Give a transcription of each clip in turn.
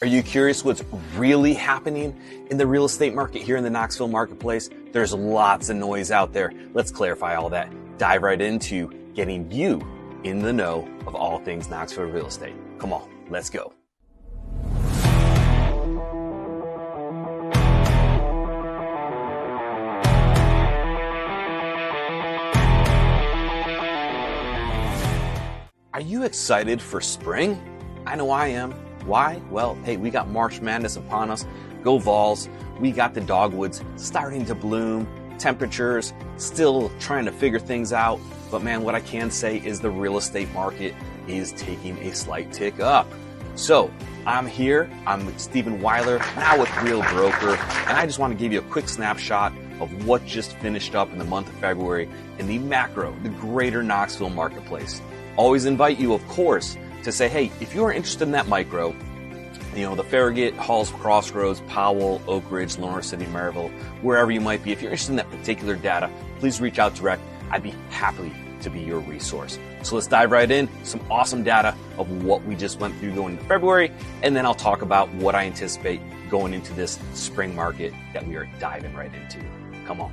Are you curious what's really happening in the real estate market here in the Knoxville marketplace? There's lots of noise out there. Let's clarify all that. Dive right into getting you in the know of all things Knoxville real estate. Come on, let's go. Are you excited for spring? I know I am. Why? Well, hey, we got March Madness upon us. Go Vols. We got the dogwoods starting to bloom. Temperatures still trying to figure things out. But man, what I can say is the real estate market is taking a slight tick up. So I'm here. I'm Stephen Weiler, now with Real Broker. And I just want to give you a quick snapshot of what just finished up in the month of February in the macro, the Greater Knoxville marketplace. Always invite you, of course, to say, hey, if you're interested in that micro, the Farragut, Halls Crossroads, Powell, Oak Ridge, Lawrence City, Maryville, wherever you might be, if you're interested in that particular data, please reach out direct. I'd be happy to be your resource. So let's dive right in. Some awesome data of what we just went through going into February, and then I'll talk about what I anticipate going into this spring market that we are diving right into. Come on.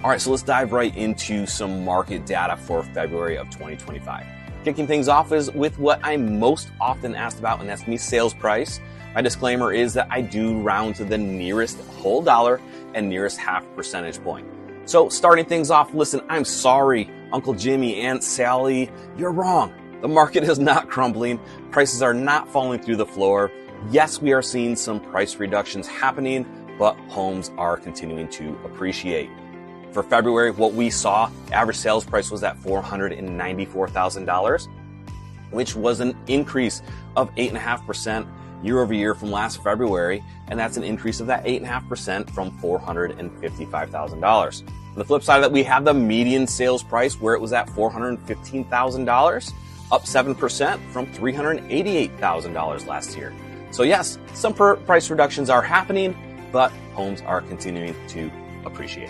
All right, so let's dive right into some market data for February of 2025. Kicking things off is with what I'm most often asked about, and that's me sales price. My disclaimer is that I do round to the nearest whole dollar and nearest half percentage point. So starting things off, listen, I'm sorry, Uncle Jimmy, Aunt Sally, you're wrong. The market is not crumbling. Prices are not falling through the floor. Yes, we are seeing some price reductions happening, but homes are continuing to appreciate. For February, what we saw, average sales price was at $494,000, which was an increase of 8.5% year over year from last February. And that's an increase of that 8.5% from $455,000. On the flip side of that, we have the median sales price where it was at $415,000, up 7% from $388,000 last year. So yes, some price reductions are happening, but homes are continuing to appreciate.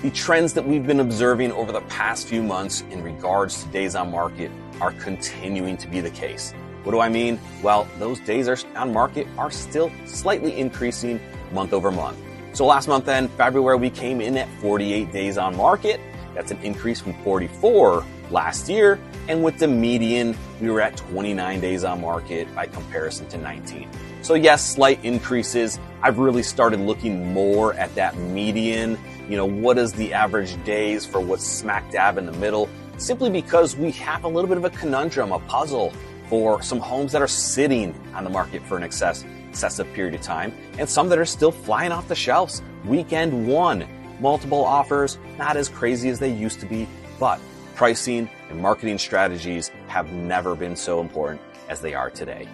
The trends that we've been observing over the past few months in regards to days on market are continuing to be the case. What do I mean? Well, those days on market are still slightly increasing month over month. So last month then, February, we came in at 48 days on market. That's an increase from 44 last year. And with the median, we were at 29 days on market by comparison to 19. So yes, slight increases. I've really started looking more at that median. What is the average days for what's smack dab in the middle? Simply because we have a little bit of a conundrum, a puzzle for some homes that are sitting on the market for an excessive period of time, and some that are still flying off the shelves. Weekend one, multiple offers, not as crazy as they used to be, but pricing and marketing strategies have never been so important as they are today.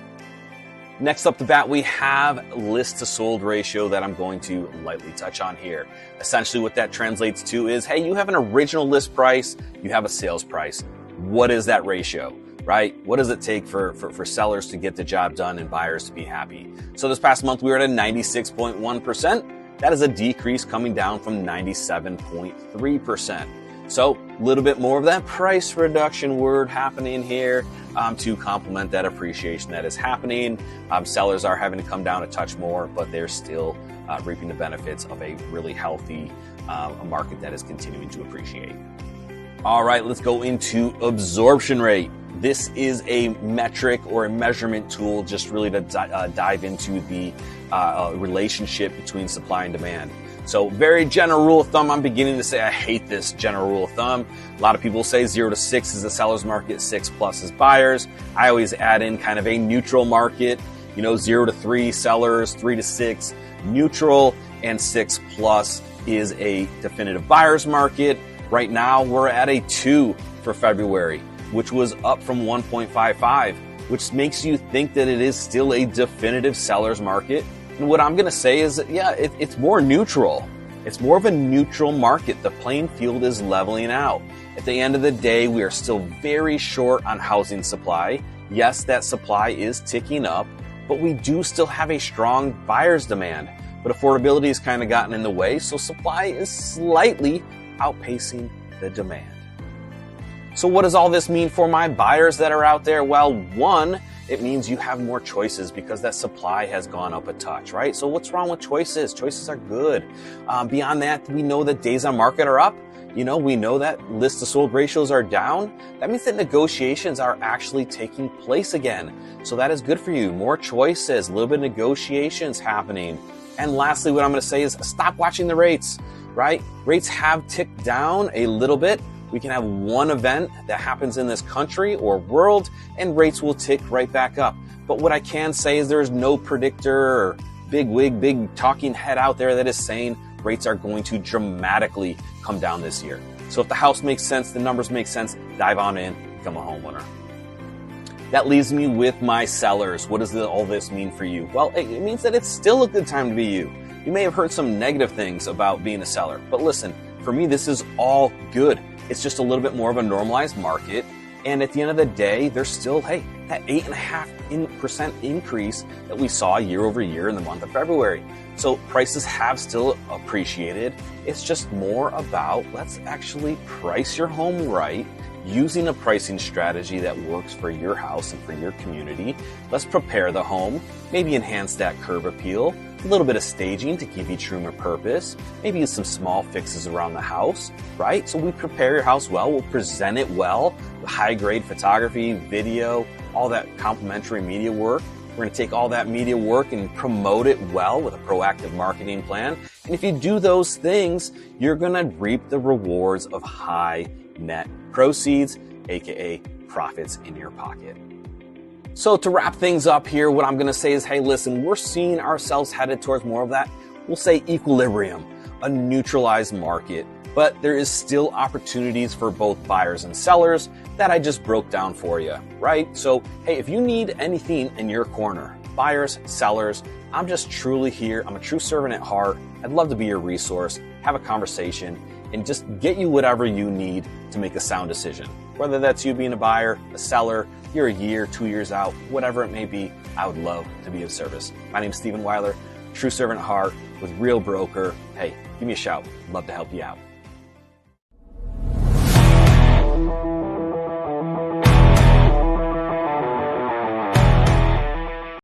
Next up the bat, we have list to sold ratio that I'm going to lightly touch on here. Essentially what that translates to is, hey, you have an original list price, you have a sales price. What is that ratio, right? What does it take for sellers to get the job done and buyers to be happy? So this past month, we were at a 96.1%. That is a decrease coming down from 97.3%. So a little bit more of that price reduction word happening here to complement that appreciation that is happening. Sellers are having to come down a touch more, but they're still reaping the benefits of a really healthy market that is continuing to appreciate. All right, let's go into absorption rate. This is a metric or a measurement tool just really to dive into the relationship between supply and demand. So very general rule of thumb, I'm beginning to say I hate this general rule of thumb. A lot of people say 0 to 6 is the seller's market, 6 plus is buyers. I always add in kind of a neutral market, 0 to 3 sellers, 3 to 6 neutral, and 6 plus is a definitive buyer's market. Right now we're at a 2 for February, which was up from 1.55, which makes you think that it is still a definitive seller's market. And what I'm going to say is, it's more neutral. It's more of a neutral market. The playing field is leveling out. At the end of the day, we are still very short on housing supply. Yes, that supply is ticking up, but we do still have a strong buyer's demand. But affordability has kind of gotten in the way, so supply is slightly outpacing the demand. So what does all this mean for my buyers that are out there? Well, one, it means you have more choices because that supply has gone up a touch, right? So what's wrong with choices? Choices are good. Beyond that, we know that days on market are up. We know that list to sold ratios are down. That means that negotiations are actually taking place again. So that is good for you. More choices, a little bit of negotiations happening. And lastly, what I'm going to say is stop watching the rates, right? Rates have ticked down a little bit. We can have one event that happens in this country or world and rates will tick right back up. But what I can say is there's no predictor or big talking head out there that is saying rates are going to dramatically come down this year. So if the house makes sense, the numbers make sense, dive on in, become a homeowner. That leaves me with my sellers. What does all this mean for you? Well, it means that it's still a good time to be you. You may have heard some negative things about being a seller, but listen, for me, this is all good. It's just a little bit more of a normalized market. And at the end of the day, there's still, that 8.5% increase that we saw year over year in the month of February. So prices have still appreciated. It's just more about let's actually price your home right using a pricing strategy that works for your house and for your community. Let's prepare the home, maybe enhance that curb appeal, a little bit of staging to give each room a purpose, maybe some small fixes around the house, right? So we prepare your house well, we'll present it well, high-grade photography, video, all that complimentary media work. We're going to take all that media work and promote it well with a proactive marketing plan. And if you do those things, you're going to reap the rewards of high net proceeds, aka profits in your pocket. So to wrap things up here, what I'm going to say is, hey, listen, we're seeing ourselves headed towards more of that, we'll say equilibrium, a neutralized market. But there is still opportunities for both buyers and sellers that I just broke down for you, right? So, hey, if you need anything in your corner, buyers, sellers, I'm just truly here. I'm a true servant at heart. I'd love to be your resource, have a conversation, and just get you whatever you need to make a sound decision. Whether that's you being a buyer, a seller, you're a year, 2 years out, whatever it may be, I would love to be of service. My name's Stephen Weiler, true servant at heart with Real Broker. Hey, give me a shout. Love to help you out.